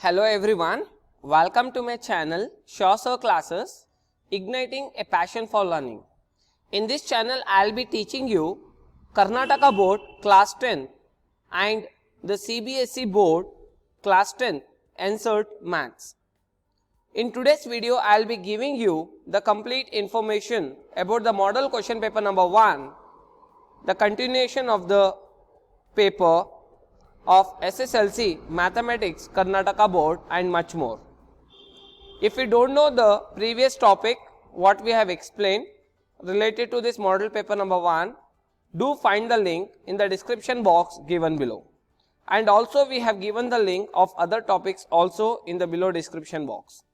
Hello everyone, welcome to my channel Shawsir Classes, Igniting a Passion for Learning. In this channel I will be teaching you Karnataka Board Class 10 and the CBSE Board Class 10 Answered Maths. In today's video I will be giving you the complete information about the model question paper number 1, the continuation of the paper of SSLC Mathematics Karnataka Board and much more. If you don't know the previous topic what we have explained related to this model paper number 1, do find the link in the description box given below. And also we have given the link of other topics also in the below description box.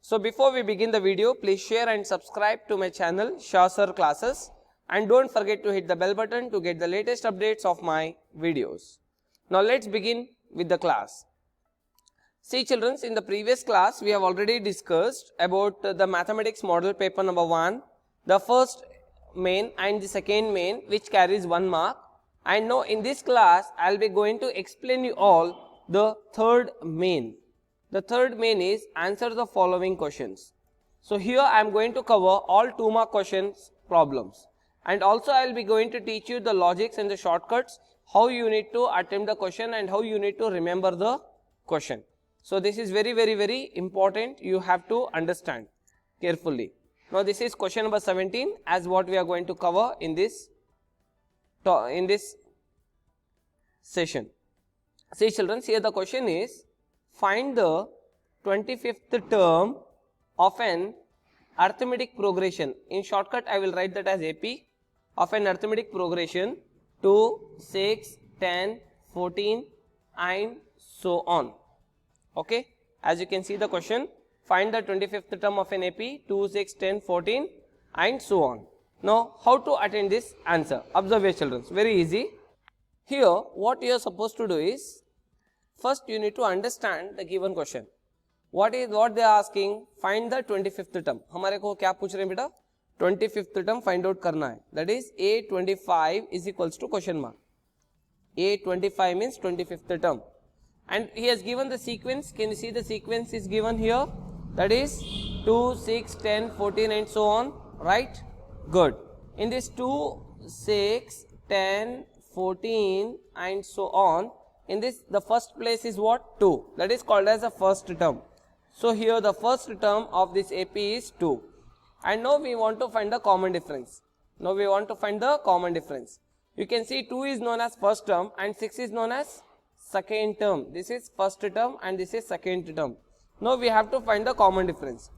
So before we begin the video, please share and subscribe to my channel Shawsir Classes and don't forget to hit the bell button to get the latest updates of my videos. Now let's begin with the class. See children, in the previous class we have already discussed about the mathematics model paper number 1, the first main and the second main which carries 1 mark, and now in this class I will be going to explain you all the third main. The third main is answer the following questions. So here I am going to cover all 2 mark questions problems, and also I will be going to teach you the logics and the shortcuts, how you need to attempt the question and how you need to remember the question. So this is very important, you have to understand carefully. Now this is question number 17 as what we are going to cover in this session. See children, here the question is, find the 25th term of an arithmetic progression. In shortcut I will write that as AP of an arithmetic progression 2, 6, 10, 14 and so on. Okay, as you can see the question, find the 25th term of an AP 2, 6, 10, 14 and so on. Now how to attempt this answer? Observe your children, very easy. Here what you are supposed to do is, first you need to understand the given question. What they are asking? Find the 25th term. हमारे को क्या पूछ रहे हैं बेटा? 25th term find out करना है. That is A25 is equals to question mark. A25 means 25th term. And he has given the sequence. Can you see the sequence is given here? That is 2, 6, 10, 14 and so on. Right? Good. In this 2, 6, 10, 14 and so on, in this the first place is what? 2. That is called as the first term. So here the first term of this AP is 2. And now we want to find the common difference. Now we want to find the common difference. You can see 2 is known as first term and 6 is known as second term. This is first term and this is second term. Now we have to find the common difference.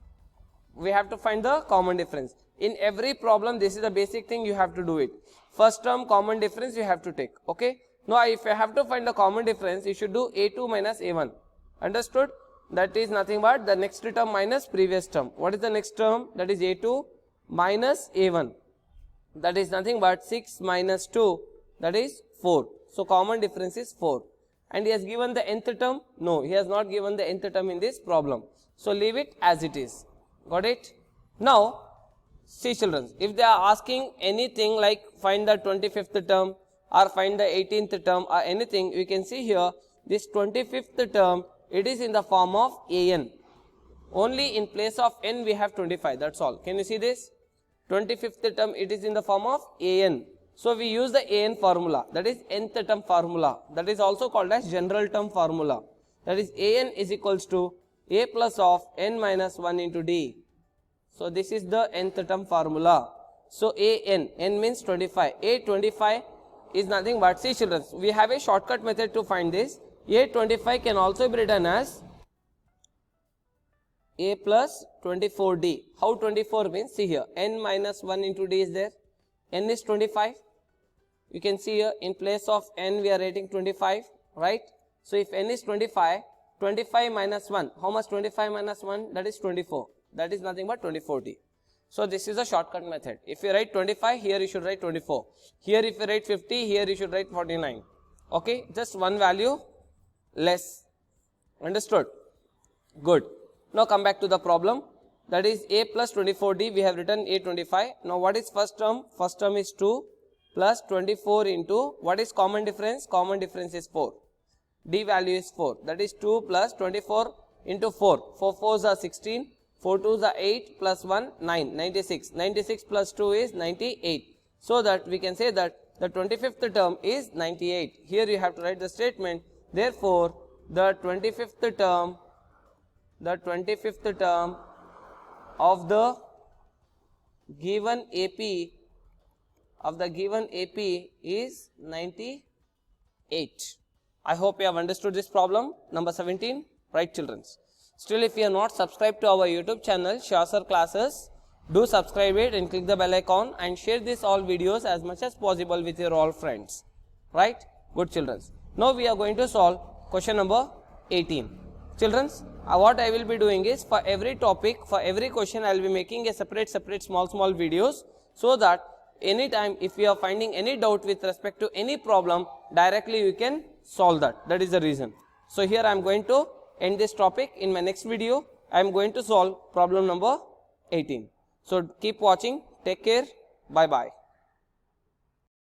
We have to find the common difference. In every problem this is the basic thing, you have to do it. First term common difference you have to take. Okay. Now if you have to find the common difference, you should do A2 minus A1. Understood? That is nothing but the next term minus previous term. What is the next term? That is A2 minus A1. That is nothing but 6 minus 2. That is 4. So common difference is 4. And he has given the nth term? No, he has not given the nth term in this problem. So leave it as it is. Got it? Now, see children, if they are asking anything like find the 25th term or find the 18th term or anything, you can see here this 25th term, it is in the form of an. Only in place of n we have 25, that's all. Can you see this? 25th term, it is in the form of an. So we use the an formula, that is nth term formula. That is also called as general term formula. That is an is equals to a plus of n minus 1 into d. So this is the nth term formula. So n means 25. A25 is nothing but, see children, we have a shortcut method to find this. A25 can also be written as A plus 24D. How 24 means? See here, n minus 1 into d is there. N is 25. You can see here in place of n we are writing 25, right? So if n is 25, 25 minus 1. How much 25 minus 1? That is 24. That is nothing but 24D. So this is a shortcut method. If you write 25, here you should write 24. Here if you write 50, here you should write 49. Okay, just one value less. Understood? Good. Now come back to the problem. That is A plus 24D, we have written A25. Now what is first term? First term is 2 plus 24 into, what is common difference? Common difference is 4. D value is 4. That is 2 plus 24 into 4. 4 4s are 16. 4 2s are 8 plus 1 9. 96. 96 plus 2 is 98. So that we can say that the 25th term is 98. Here you have to write the statement. Therefore, the 25th term of the given AP is 98. I hope you have understood this problem. Number 17, right children. Still, if you are not subscribed to our YouTube channel, Shasar Classes, do subscribe it and click the bell icon and share this all videos as much as possible with your all friends. Right? Good children. Now we are going to solve question number 18. Children, what I will be doing is, for every topic, for every question, I will be making a separate small videos, so that anytime if you are finding any doubt with respect to any problem, directly you can solve that. That is the reason. So here I am going to end this topic. In my next video, I am going to solve problem number 18. So keep watching. Take care. Bye bye.